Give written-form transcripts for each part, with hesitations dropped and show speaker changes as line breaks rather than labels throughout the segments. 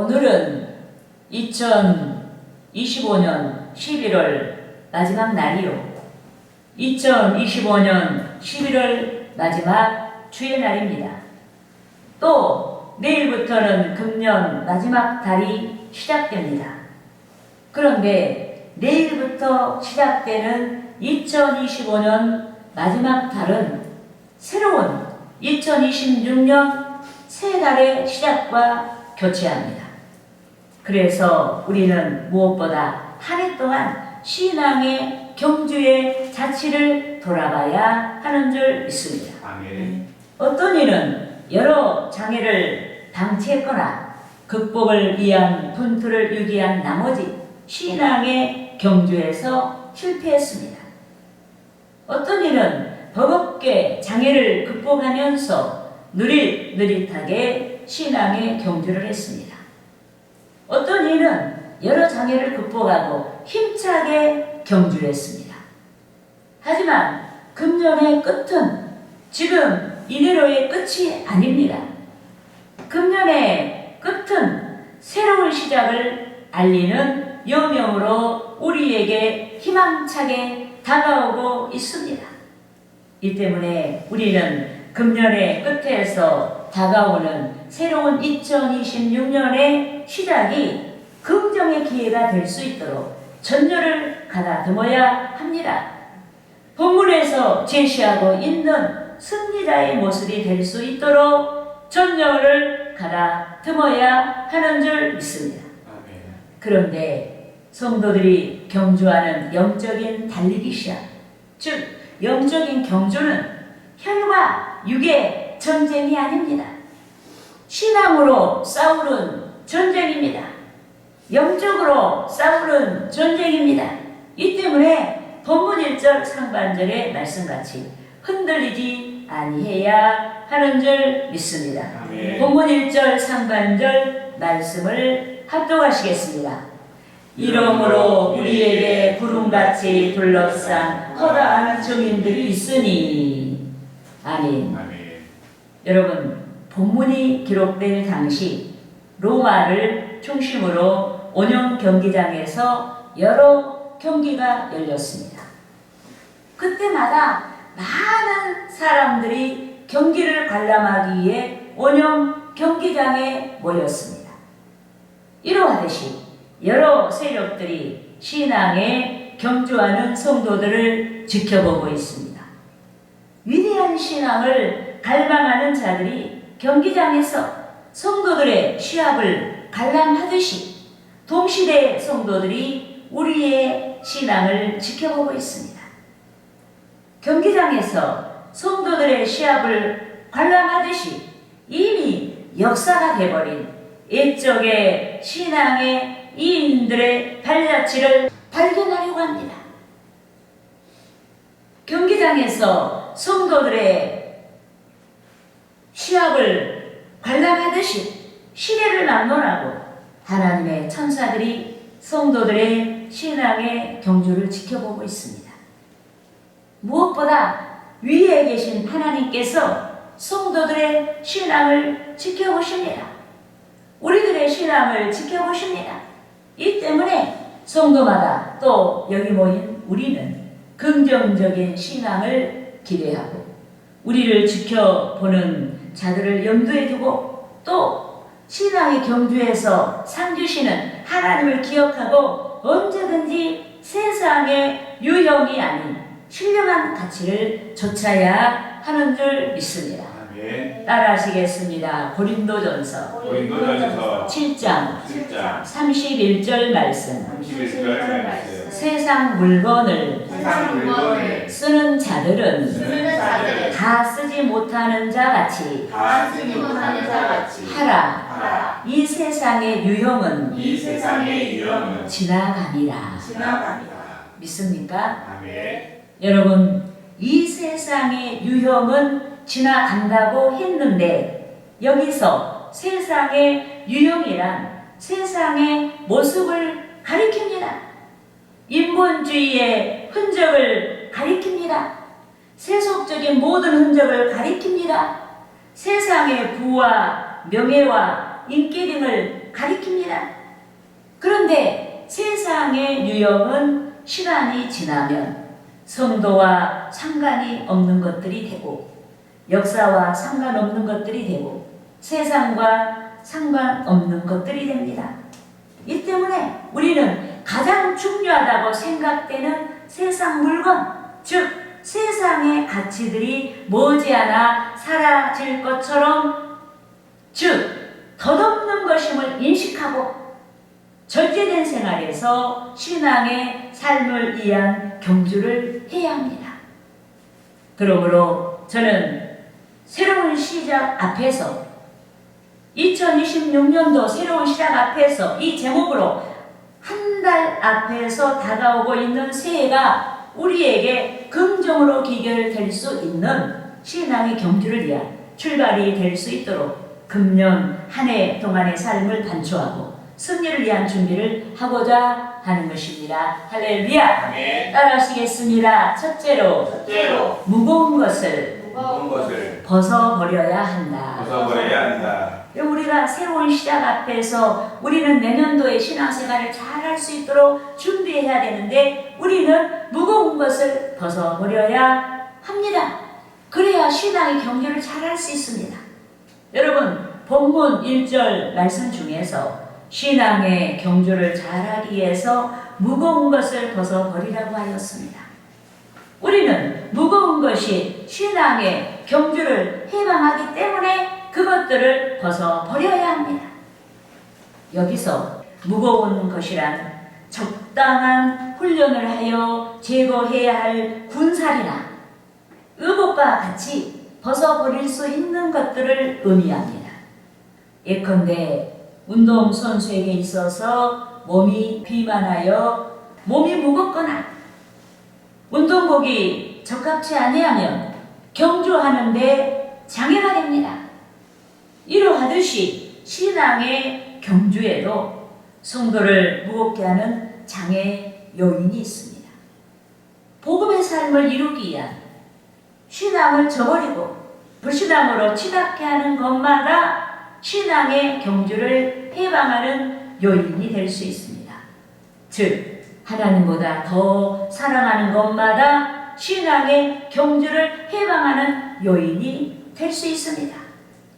오늘은 2025년 11월 마지막 날이요. 2025년 11월 마지막 주의 날입니다. 또 내일부터는 금년 마지막 달이 시작됩니다. 그런데 내일부터 시작되는 2025년 마지막 달은 새로운 2026년 새 달의 시작과 교체합니다. 그래서 우리는 무엇보다 한 해 동안 신앙의 경주의 자취를 돌아봐야 하는 줄 믿습니다.
아멘.
어떤 이는 여러 장애를 방치했거나 극복을 위한 분투를 유기한 나머지 신앙의 경주에서 실패했습니다. 어떤 이는 버겁게 장애를 극복하면서 느릿느릿하게 신앙의 경주를 했습니다. 어떤 이는 여러 장애를 극복하고 힘차게 경주했습니다. 하지만 금년의 끝은 지금 이대로의 끝이 아닙니다. 금년의 끝은 새로운 시작을 알리는 여명으로 우리에게 희망차게 다가오고 있습니다. 이 때문에 우리는 금년의 끝에서 다가오는 새로운 2026년의 시작이 긍정의 기회가 될 수 있도록 전열을 가다듬어야 합니다. 본문에서 제시하고 있는 승리자의 모습이 될 수 있도록 전열을 가다듬어야 하는 줄 믿습니다. 그런데 성도들이 경주하는 영적인 달리기 시합, 즉 영적인 경주는 혈과 육의 전쟁이 아닙니다. 신앙으로 싸우는 전쟁입니다. 영적으로 싸우는 전쟁입니다. 이 때문에 본문 1절 상반절의 말씀같이 흔들리지 아니해야 하는 줄 믿습니다.
아멘.
본문 1절 상반절 말씀을 합독하시겠습니다. 이러므로 우리에게 구름같이 둘러싼 커다란 증인들이 있으니. 아멘.
아멘.
여러분, 본문이 기록될 당시 로마를 중심으로 온영 경기장에서 여러 경기가 열렸습니다. 그때마다 많은 사람들이 경기를 관람하기 위해 온영 경기장에 모였습니다. 이러하듯이 여러 세력들이 신앙에 경주하는 성도들을 지켜보고 있습니다. 위대한 신앙을 갈망하는 자들이 경기장에서 성도들의 시합을 관람하듯이 동시대 성도들이 우리의 신앙을 지켜보고 있습니다. 경기장에서 성도들의 시합을 관람하듯이 이미 역사가 되어버린 옛적의 신앙의 이인들의 발자취를 발견하려고 합니다. 경기장에서 성도들의 시합을 관람하듯이 시대를 막론하고 하나님의 천사들이 성도들의 신앙의 경주를 지켜보고 있습니다. 무엇보다 위에 계신 하나님께서 성도들의 신앙을 지켜보십니다. 우리들의 신앙을 지켜보십니다. 이 때문에 성도마다 또 여기 모인 우리는 긍정적인 신앙을 기대하고 우리를 지켜보는 자들을 염두에 두고 또 신앙의 경주에서 상 주시는 하나님을 기억하고 언제든지 세상의 유형이 아닌 신령한 가치를 좇아야 하는 줄 믿습니다.
아멘.
따라하시겠습니다. 고린도전서
고린도전서
7장
7장
31절 말씀.
31절 말씀.
세상 물건을
세상 물건을
쓰는 자들은
쓰는 자들은
다 쓰지 못하는 자 같이
다 쓰지 못하는 자 같이
하라.
하라.
이 세상의 유형은
이 세상의 유형은
지나가니라.
지나갑니다.
믿습니까?
아멘.
여러분, 이 세상의 유형은 지나간다고 했는데 여기서 세상의 유형이란 세상의 모습을 가리킵니다. 인본주의의 흔적을 가리킵니다. 세속적인 모든 흔적을 가리킵니다. 세상의 부와 명예와 인기 등을 가리킵니다. 그런데 세상의 유형은 시간이 지나면 성도와 상관이 없는 것들이 되고 역사와 상관없는 것들이 되고 세상과 상관없는 것들이 됩니다. 이 때문에 우리는 가장 중요하다고 생각되는 세상 물건, 즉 세상의 가치들이 머지않아 사라질 것처럼, 즉 덧없는 것임을 인식하고 절제된 생활에서 신앙의 삶을 위한 경주를 해야 합니다. 그러므로 저는 새로운 시작 앞에서 2026년도 새로운 시작 앞에서 이 제목으로 한 달 앞에서 다가오고 있는 새해가 우리에게 긍정으로 기결될 수 있는 신앙의 경주를 위한 출발이 될 수 있도록 금년 한 해 동안의 삶을 단추하고 승리를 위한 준비를 하고자 하는 것입니다. 할렐루야!
아멘.
따라하시겠습니다. 첫째로 무거운 것을
무거운 것을
벗어버려야 한다.
벗어버려야 한다.
우리가 새로운 시작 앞에서 우리는 내년도에 신앙생활을 잘 할 수 있도록 준비해야 되는데 우리는 무거운 것을 벗어버려야 합니다. 그래야 신앙의 경주를 잘 할 수 있습니다. 여러분, 본문 1절 말씀 중에서 신앙의 경주를 잘하기 위해서 무거운 것을 벗어버리라고 하였습니다. 우리는 무거운 것이 신앙의 경주를 해방하기 때문에 그것들을 벗어버려야 합니다. 여기서 무거운 것이란 적당한 훈련을 하여 제거해야 할 군살이나 의복과 같이 벗어버릴 수 있는 것들을 의미합니다. 예컨대 운동선수에게 있어서 몸이 비만하여 몸이 무겁거나 운동복이 적합치 아니하면 경주하는데 장애가 됩니다. 이러하듯이 신앙의 경주에도 성도를 무겁게 하는 장애 요인이 있습니다. 복음의 삶을 이루기 위한 신앙을 저버리고 불신앙으로 치닫게 하는 것마다 신앙의 경주를 해방하는 요인이 될 수 있습니다. 즉 하나님보다 더 사랑하는 것마다 신앙의 경주를 해방하는 요인이 될 수 있습니다.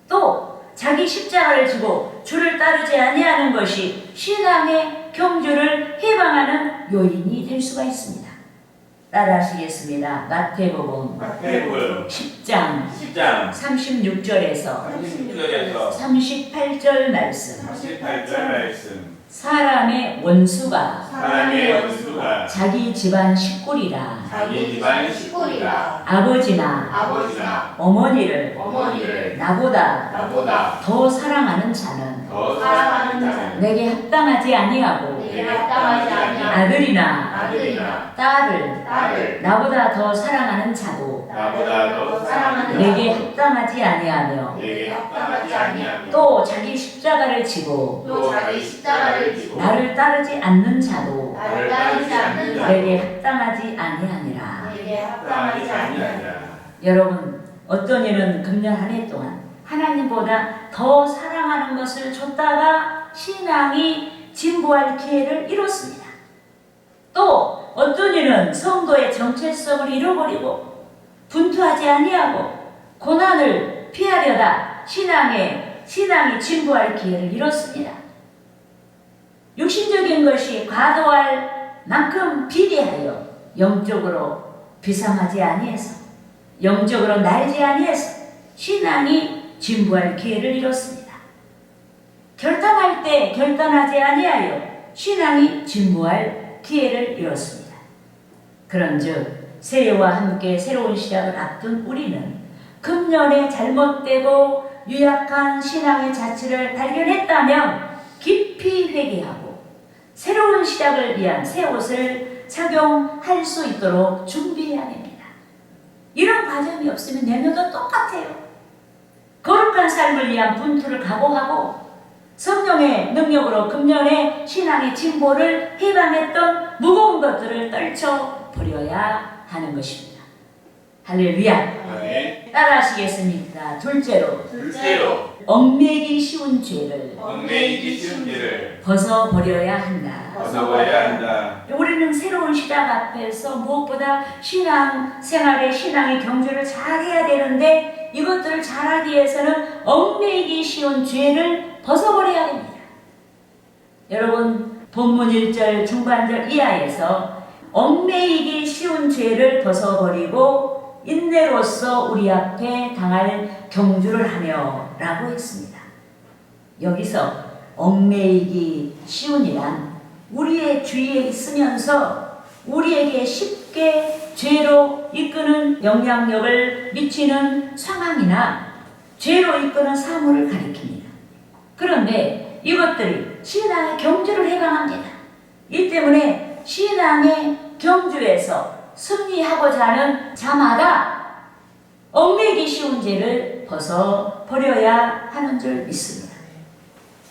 또 자기 십자가를 지고 주를 따르지 아니하는 것이 신앙의 경주를 해방하는 요인이 될 수가 있습니다. 따라하시겠습니다. 마태복음 10장 36절에서 38절 말씀. 사람의 원수가 자기 집안 식구리라. 아버지나 어머니를 나보다 더 사랑하는 자는 내게 합당하지 아니하고 아들이나 딸을 나보다 더 사랑하는 자도 내게 합당하지 아니하며 또 자기 십자가를 지고 나를 따르지 않는 자도 내게 합당하지 아니하니라. 여러분, 어떤 이는 금년 한 해 동안 하나님보다 더 사랑하는 것을 줬다가 신앙이 진보할 기회를 잃었습니다. 또 어떤 이는 성도의 정체성을 잃어버리고 분투하지 아니하고 고난을 피하려다 신앙이 진보할 기회를 잃었습니다. 육신적인 것이 과도할 만큼 비대하여 영적으로 비상하지 아니해서 영적으로 날지 아니해서 신앙이 진보할 기회를 잃었습니다. 결단할 때 결단하지 아니하여 신앙이 진보할 기회를 잃었습니다. 그런즉 새해와 함께 새로운 시작을 앞둔 우리는 금년에 잘못되고 유약한 신앙의 자취를 발견했다면 깊이 회개하고 새로운 시작을 위한 새 옷을 착용할 수 있도록 준비해야 됩니다. 이런 과정이 없으면 내년도 똑같아요. 거룩한 삶을 위한 분투를 각오하고 성령의 능력으로 금년에 신앙의 진보를 해방했던 무거운 것들을 떨쳐버려야 하는 것입니다. 할렐루야.
아멘.
따라하시겠습니까? 둘째로
둘째로
얽매이기 쉬운 죄를
얽매이기 쉬운 죄를
벗어버려야 한다.
벗어버려야 한다.
우리는 새로운 시작 앞에서 무엇보다 신앙 생활의 신앙의 경주를 잘해야 되는데 이것들을 잘하기 위해서는 얽매이기 쉬운 죄를 벗어버려야 합니다. 여러분 본문 1절 중반절 이하에서 얽매이기 쉬운 죄를 벗어버리고 인내로서 우리 앞에 당할 경주를 하며 라고 했습니다. 여기서 얽매이기 쉬운이란 우리의 주위에 있으면서 우리에게 쉽게 죄로 이끄는 영향력을 미치는 상황이나 죄로 이끄는 사물을 가리킵니다. 그런데 이것들이 신앙의 경주를 해방합니다. 이 때문에 신앙의 경주에서 승리하고자 하는 자마다 얽매이기 쉬운 죄를 벗어버려야 하는 줄 믿습니다.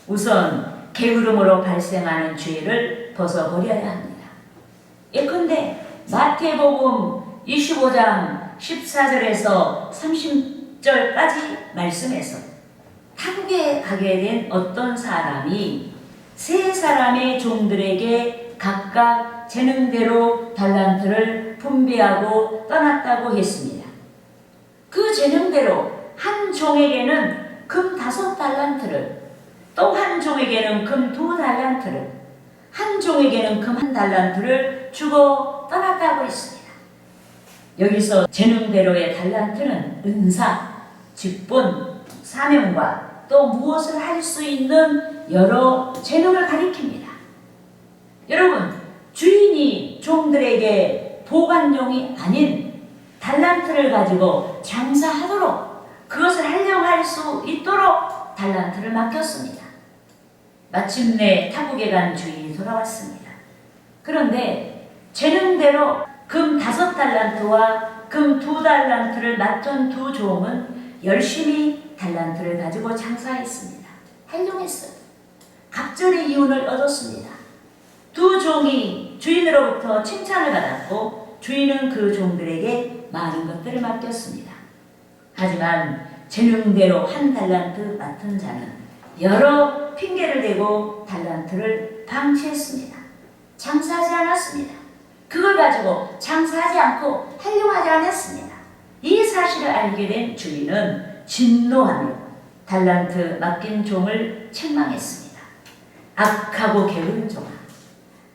우선 게으름으로 발생하는 죄를 벗어버려야 합니다. 예컨대 마태복음 25장 14절에서 30절까지 말씀에서 타국에 가게 된 어떤 사람이 세 사람의 종들에게 각각 재능대로 달란트를 분배하고 떠났다고 했습니다. 그 재능대로 한 종에게는 금 5달란트를, 또 한 종에게는 금 2달란트를, 한 종에게는 금 1달란트를 주고 떠났다고 했습니다. 여기서 재능대로의 달란트는 은사, 직분, 사명과 또 무엇을 할 수 있는 여러 재능을 가리킵니다. 여러분, 주인이 종들에게 보관용이 아닌 달란트를 가지고 장사하도록 그것을 활용할 수 있도록 달란트를 맡겼습니다. 마침내 타국에 간 주인이 돌아왔습니다. 그런데 재능대로 금 5달란트와 금 2달란트를 맡은 두 종은 열심히 달란트를 가지고 장사했습니다. 활용했어요. 갑절의 이윤을 얻었습니다. 두 종이 주인으로부터 칭찬을 받았고 주인은 그 종들에게 많은 것들을 맡겼습니다. 하지만 재능대로 1달란트 맡은 자는 여러 핑계를 대고 달란트를 방치했습니다. 장사하지 않았습니다. 그걸 가지고 장사하지 않고 활용하지 않았습니다. 이 사실을 알게 된 주인은 진노하며 달란트 맡긴 종을 책망했습니다. 악하고 게으른 종아,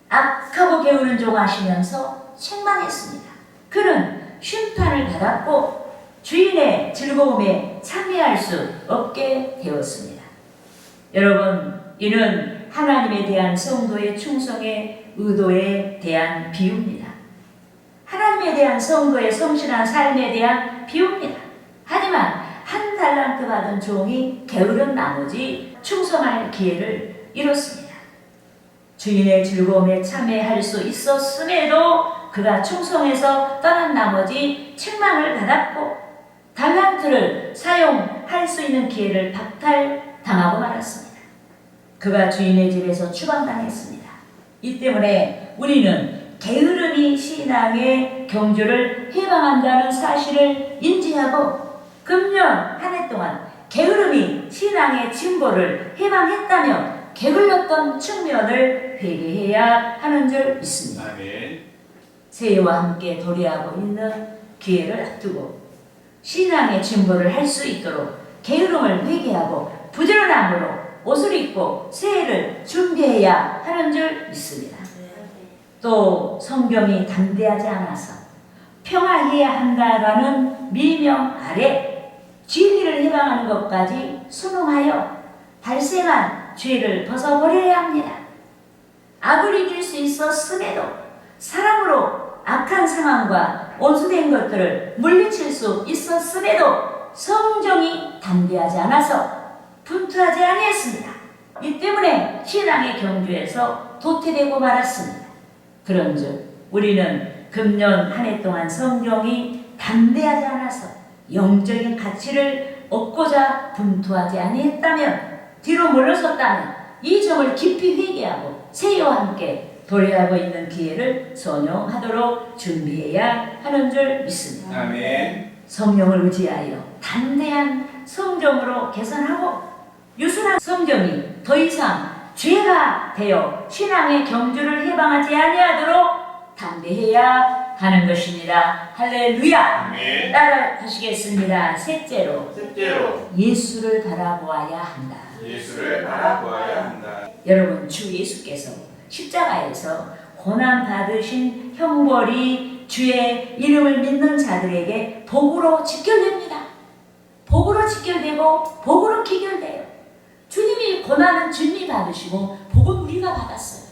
악하고 게으른 종 하시면서 책망했습니다. 그는 심판을 받았고 주인의 즐거움에 참여할 수 없게 되었습니다. 여러분, 이는 하나님에 대한 성도의 충성의 의도에 대한 비유입니다. 하나님에 대한 성도의 성실한 삶에 대한 비유입니다. 하지만 1달란트 받은 종이 게으른 나머지 충성할 기회를 잃었습니다. 주인의 즐거움에 참여할 수 있었음에도 그가 충성해서 떠난 나머지 책망을 받았고 달란트를 사용할 수 있는 기회를 박탈당하고 말았습니다. 그가 주인의 집에서 추방당했습니다. 이 때문에 우리는 게으름이 신앙의 경주를 해방한다는 사실을 인지하고 금년 한 해 동안 게으름이 신앙의 진보를 해방했다면 게을렀던 측면을 회개해야 하는 줄 믿습니다.
아멘.
새해와 함께 도래하고 있는 기회를 앞두고 신앙의 진보를 할 수 있도록 게으름을 회개하고 부지런함으로 옷을 입고 새해를 준비해야 하는 줄 믿습니다. 또 성경이 담대하지 않아서 평화해야 한다라는 미명 아래 진리를 해방하는 것까지 순응하여 발생한 죄를 벗어버려야 합니다. 악을 이길 수 있었음에도 사랑으로 악한 상황과 원수된 것들을 물리칠 수 있었음에도 성정이 담대하지 않아서 분투하지 아니했습니다. 이 때문에 신앙의 경주에서 도태되고 말았습니다. 그런즉 우리는 금년 한 해 동안 성경이 담대하지 않아서 영적인 가치를 얻고자 분투하지 아니했다면, 뒤로 물러섰다면 이 점을 깊이 회개하고 새해와 함께 도래하고 있는 기회를 선용하도록 준비해야 하는 줄 믿습니다.
아멘.
성령을 의지하여 담대한 성정으로 개선하고 유순한 성경이 더 이상 죄가 되어 신앙의 경주를 해방하지 아니하도록 담대해야 하는 것입니다. 할렐루야.
아멘.
따라 하시겠습니다. 셋째로
셋째로
예수를 바라보아야 한다.
예수를 바라보아야 한다.
여러분, 주 예수께서 십자가에서 고난 받으신 형벌이 주의 이름을 믿는 자들에게 복으로 직결됩니다. 복으로 직결되고 복으로 기결돼요. 주님이 고난은 주님이 받으시고 복은 우리가 받았어요.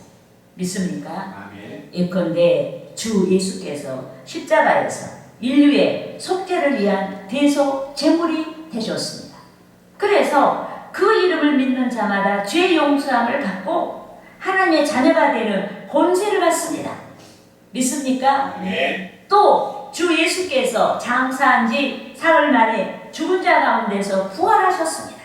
믿습니까?
아멘.
예컨대 주 예수께서 십자가에서 인류의 속죄를 위한 대속 제물이 되셨습니다. 그래서 그 이름을 믿는 자마다 죄 용서함을 받고 하나님의 자녀가 되는 권세를 받습니다. 믿습니까?
아멘.
또 주 예수께서 장사한 지 사흘 만에 죽은 자 가운데서 부활하셨습니다.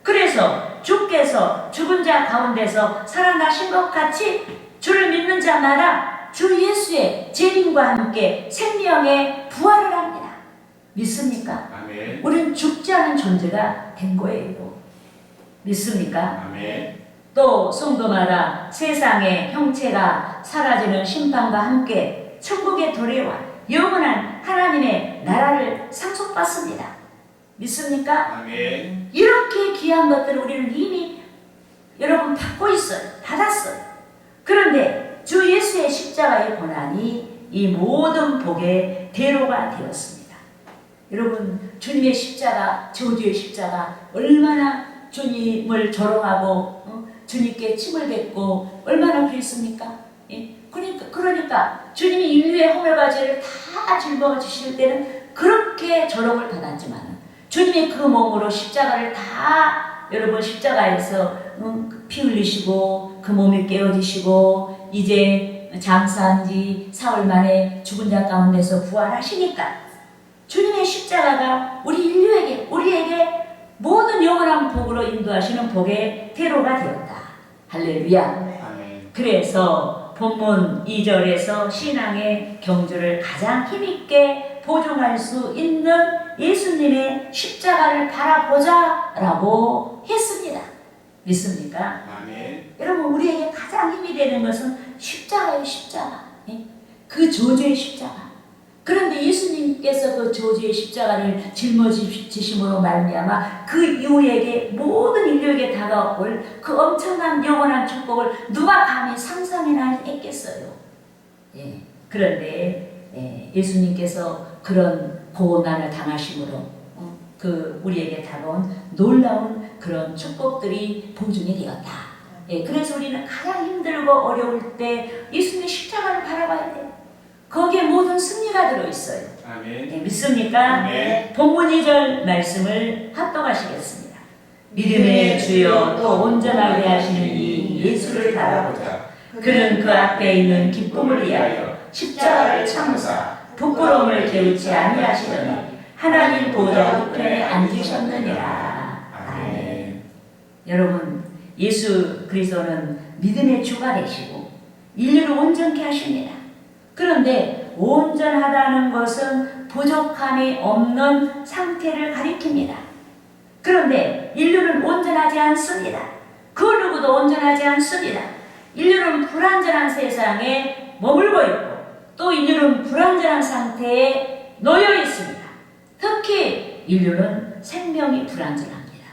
그래서 주께서 죽은 자 가운데서 살아나신 것 같이 주를 믿는 자마다 주 예수의 재림과 함께 생명의 부활을 합니다. 믿습니까?
아멘.
우린 죽지 않은 존재가 된 거예요. 믿습니까?
아멘.
또 성도마다 세상의 형체가 사라지는 심판과 함께 천국의 도래와 영원한 하나님의 나라를 상속받습니다. 믿습니까?
아멘.
이렇게 귀한 것들을 우리는 이미 여러분 받고 있어요. 받았어요. 그런데 주 예수의 십자가의 고난이 이 모든 복의 대로가 되었습니다. 여러분, 주님의 십자가, 저주의 십자가 얼마나 주님을 조롱하고 주님께 침을 뱉고 얼마나 그랬습니까? 예? 그러니까 주님이 인류의 허물과 죄를 다 짊어져 주실 때는 그렇게 조롱을 받았지만 주님이 그 몸으로 십자가를 다 여러분 십자가에서 피 흘리시고 그 몸이 깨어지시고 이제 장사한 지 사흘 만에 죽은 자 가운데서 부활하시니까 주님의 십자가가 우리에게 모든 영원한 복으로 인도하시는 복의 대로가 되었다. 할렐루야.
아멘.
그래서 본문 2절에서 신앙의 경주를 가장 힘있게 보증할 수 있는 예수님의 십자가를 바라보자 라고 했습니다. 믿습니까?
아멘.
여러분, 우리에게 가장 힘이 되는 것은 십자가예요. 십자가. 예? 그 저주의 십자가. 그런데 예수님께서 그 저주의 십자가를 짊어지심으로 말미암아 그 이후에게 모든 인류에게 다가올 그 엄청난 영원한 축복을 누가 감히 상상이나 했겠어요. 예. 그런데 예수님께서 그런 고난을 당하심으로 그 우리에게 다가온 놀라운 그런 축복들이 보증이 되었다. 예. 그래서 우리는 가장 힘들고 어려울 때 예수님의 십자가를 바라봐야 돼요. 거기에 모든 승리가 들어있어요.
아멘.
네, 믿습니까?
아멘.
본문 2절 말씀을 합독하시겠습니다. 믿음의 주여 또 온전하게 하시는 이 예수를 바라보자. 그는 그 앞에 있는 기쁨을 위하여 십자가를 참으사 부끄러움을 게으치 아니하시더니 하나님 보좌 우편에 앉으셨느니라. 아멘. 여러분, 예수 그리스도는 믿음의 주가 되시고 인류를 온전케 하십니다. 그런데 온전하다는 것은 부족함이 없는 상태를 가리킵니다. 그런데 인류는 온전하지 않습니다. 그 누구도 온전하지 않습니다. 인류는 불완전한 세상에 머물고 있고 또 인류는 불완전한 상태에 놓여 있습니다. 특히 인류는 생명이 불완전합니다.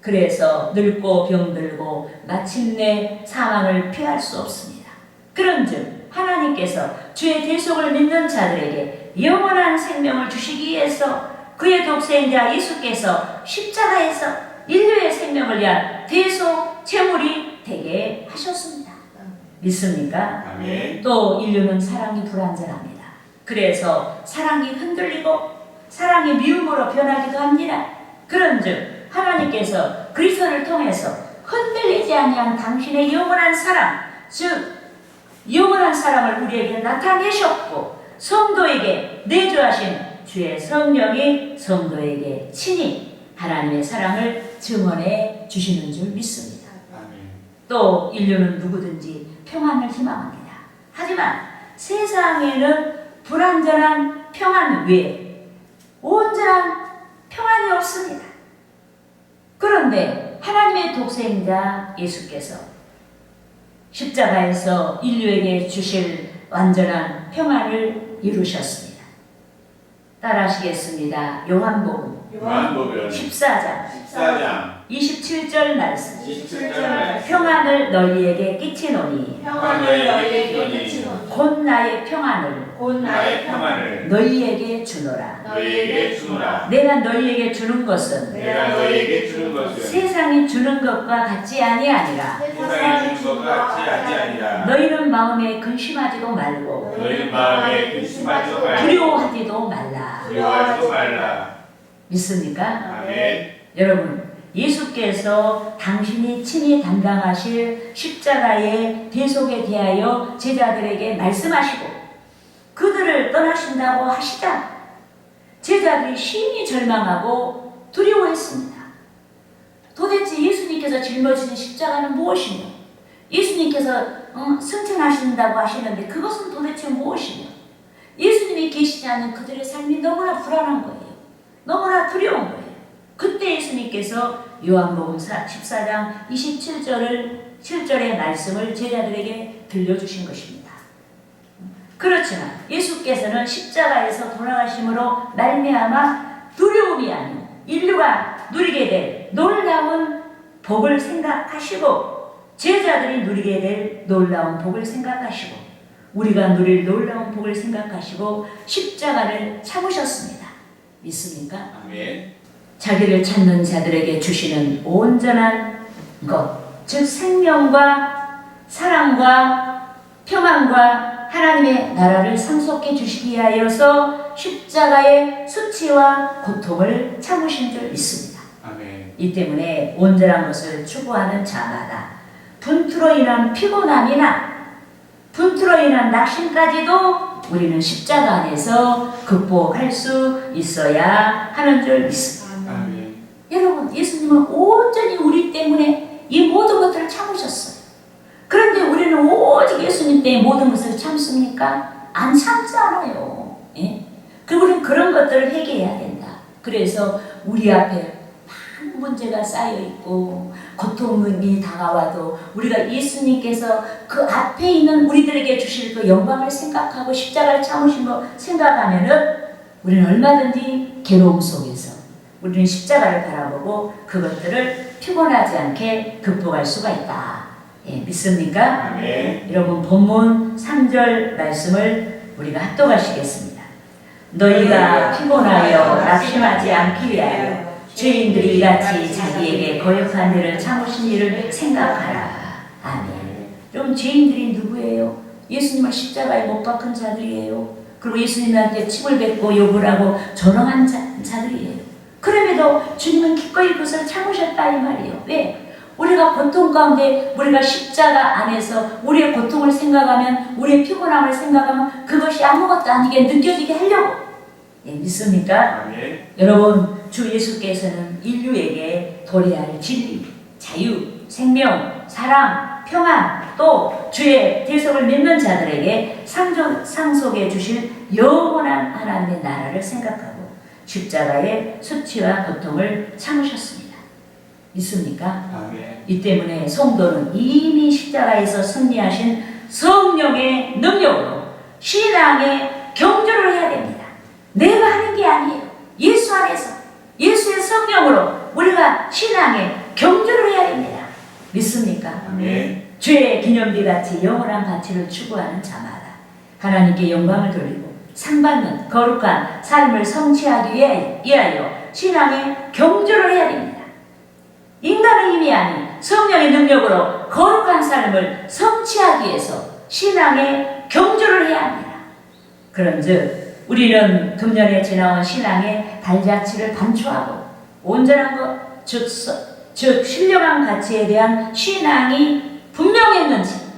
그래서 늙고 병들고 마침내 사망을 피할 수 없습니다. 그런즉 하나님께서 주의 대속을 믿는 자들에게 영원한 생명을 주시기 위해서 그의 독생자 예수께서 십자가에서 인류의 생명을 위한 대속 제물이 되게 하셨습니다. 믿습니까?
아멘.
또 인류는 사랑이 불완전합니다. 그래서 사랑이 흔들리고 사랑이 미움으로 변하기도 합니다. 그런즉 하나님께서 그리스도를 통해서 흔들리지 아니한 당신의 영원한 사랑, 즉 영원한 사랑을 우리에게 나타내셨고 성도에게 내주하신 주의 성령이 성도에게 친히 하나님의 사랑을 증언해 주시는 줄 믿습니다.
아멘.
또 인류는 누구든지 평안을 희망합니다. 하지만 세상에는 불완전한 평안 외에 온전한 평안이 없습니다. 그런데 하나님의 독생자 예수께서 십자가에서 인류에게 주실 완전한 평안을 이루셨습니다. 따라하시겠습니다. 요한복음
요한복음
14장
14장
27절 말씀.
27절 말씀.
평안을 너희에게 끼치노니
평안을 너희에게 끼치노니
곧 나의 평안을
곧 나의 평안을
너희에게 주노라.
너희에게 주노라.
내가 너희에게 주는 것은
내가 너희에게 주는 것은
세상이 주는 것과 같지 아니하니라.
세상이 주는 것과 같이 아니하니라.
너희는 마음에 근심하지도 말고
너희는 마음에 근심하지도 말고
두려워하지도 말라.
두려워하지도 말라.
믿습니까?
아멘.
여러분, 예수께서 당신이 친히 담당하실 십자가의 대속에 대하여 제자들에게 말씀하시고 그들을 떠나신다고 하시자 제자들이 심히 절망하고 두려워했습니다. 도대체 예수님께서 짊어지는 십자가는 무엇이며 예수님께서 승천하신다고 하시는데 그것은 도대체 무엇이며 예수님이 계시지 않는 그들의 삶이 너무나 불안한 거예요. 너무나 두려운 거예요. 그때 예수님께서 요한복음 14장 7절의 말씀을 제자들에게 들려주신 것입니다. 그렇지만 예수께서는 십자가에서 돌아가심으로 말미암아 두려움이 아닌 인류가 누리게 될 놀라운 복을 생각하시고 제자들이 누리게 될 놀라운 복을 생각하시고 우리가 누릴 놀라운 복을 생각하시고 십자가를 참으셨습니다. 믿습니까?
아멘.
자기를 찾는 자들에게 주시는 온전한 것, 즉 생명과 사랑과 평안과 하나님의 나라를 상속해 주시기 위하여서 십자가의 수치와 고통을 참으신 줄 믿습니다.
아멘.
이 때문에 온전한 것을 추구하는 자마다 분투로 인한 피곤함이나 분투로 인한 낙심까지도 우리는 십자가 안에서 극복할 수 있어야 하는 줄 믿습니다.
아멘.
여러분, 예수님은 온전히 우리 때문에 이 모든 것들을 참으셨어요. 그런데 우리는 오직 예수님 때문에 모든 것을 참습니까? 안 참지 않아요. 예? 우리는 그런 것들을 해결해야 된다. 그래서 우리 앞에 많은 문제가 쌓여 있고 고통이 다가와도 우리가 예수님께서 그 앞에 있는 우리들에게 주실 그 영광을 생각하고 십자가를 참으신 거 생각하면은 우리는 얼마든지 괴로움 속에서 우리는 십자가를 바라보고 그것들을 피곤하지 않게 극복할 수가 있다. 예, 믿습니까?
아멘.
여러분 본문 3절 말씀을 우리가 합독하시겠습니다. 너희가 피곤하여 낙심하지 않기 위하여 죄인들이 이같이 자기에게 거역한 일을 참으신 일을 생각하라. 아멘. 여러분 죄인들이 누구예요? 예수님을 십자가에 못 박은 자들이에요. 그리고 예수님한테 침을 뱉고 욕을 하고 조롱한 자들이에요. 그럼에도 주님은 기꺼이 그것을 참으셨다 이 말이에요. 왜? 우리가 고통 가운데 우리가 십자가 안에서 우리의 고통을 생각하면 우리의 피곤함을 생각하면 그것이 아무것도 아니게 느껴지게 하려고 예, 믿습니까?
아멘.
여러분 주 예수께서는 인류에게 도래할 진리, 자유, 생명, 사랑, 평안 또 주의 대속을 믿는 자들에게 상속해 주실 영원한 하나님의 나라를 생각하고 십자가의 수치와 고통을 참으셨습니다. 믿습니까?
아멘.
이 때문에 성도는 이미 십자가에서 승리하신 성령의 능력으로 신앙의 경주를 해야 됩니다. 내가 하는 게 아니에요. 예수 안에서 예수의 성령으로 우리가 신앙의 경주를 해야 됩니다. 믿습니까?
아멘.
죄의 기념비 같이 영원한 가치를 추구하는 자마다 하나님께 영광을 돌리고 상받는 거룩한 삶을 성취하기 위하여 신앙의 경주를 해야 됩니다. 인간의 힘이 아닌 성령의 능력으로 거룩한 삶을 성취하기 위해서 신앙의 경주를 해야 합니다. 그런즉 우리는 금년에 지나온 신앙의 발자취를 반추하고 온전한 것, 즉 신령한 가치에 대한 신앙이 분명했는지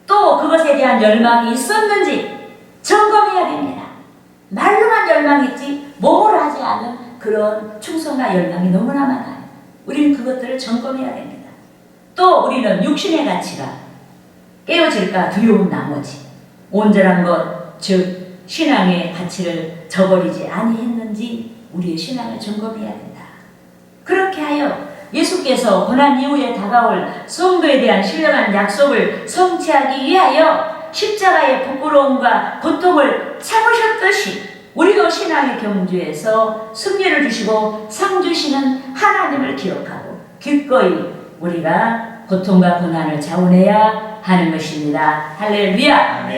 또 그것에 대한 열망이 있었는지 점검해야 됩니다. 말로만 열망했지 몸으로 하지 않은 그런 충성과 열망이 너무나 많아요. 우리는 그것들을 점검해야 됩니다. 또 우리는 육신의 가치가 깨어질까 두려운 나머지 온전한 것, 즉 신앙의 가치를 저버리지 아니했는지 우리의 신앙을 점검해야 된다. 그렇게 하여 예수께서 고난 이후에 다가올 성도에 대한 신령한 약속을 성취하기 위하여 십자가의 부끄러움과 고통을 참으셨듯이 우리도 신앙의 경주에서 승리를 주시고 상 주시는 하나님을 기억하고 기꺼이 우리가 고통과 고난을 자원해야 하는 것입니다. 할렐루야.
아멘.